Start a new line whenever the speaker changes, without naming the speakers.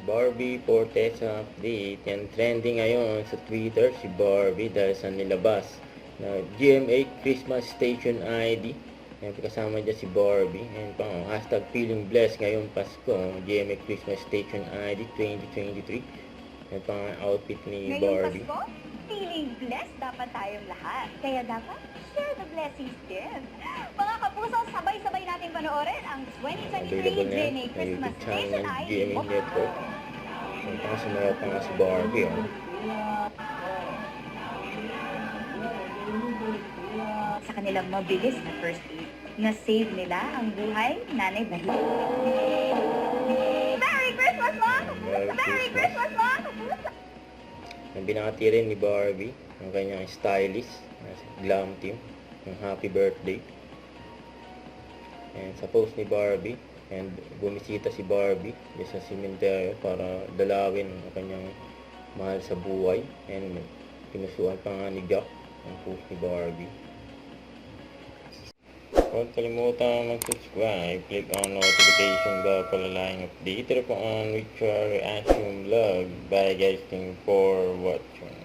Barbie Fortesa update. Yan, trending ngayon sa Twitter si Barbie dahil sa nilabas na GMA Christmas Station ID. Yan, kasama dyan si Barbie. And pang hashtag feeling blessed ngayong Pasko. GMA Christmas Station ID 2023. Yan pang outfit ni
Ngayong
Barbie.
Pasko, feeling blessed dapat tayong lahat. Kaya dapat share the blessings din. Mga kapuso, sabay-sabay natin panoorin ang 2023
Available na yan
GMA
sa
Christmas
YouTube channel
Station
ng
ID.
GMA Network. Yan pang sumayaw pa nga si Barbie. Oh.
Sa kanilang mabilis na first aid, na-save nila ang buhay Nanay Bahia. Merry Christmas, mga kapuso! Merry Christmas, mga kapuso!
Ang binati rin ni Barbie, ang kanyang stylist, glam team, ng happy birthday. And sa post ni Barbie, and bumisita si Barbie sa sementeryo para dalawin ang kanyang mahal sa buhay. And pinusuan pa nga ni Jack ang post ni Barbie. Huwag kalimutan mag-subscribe, click on notification bell para lang updated po on which reaction vlog. Bye guys, thank you for watching.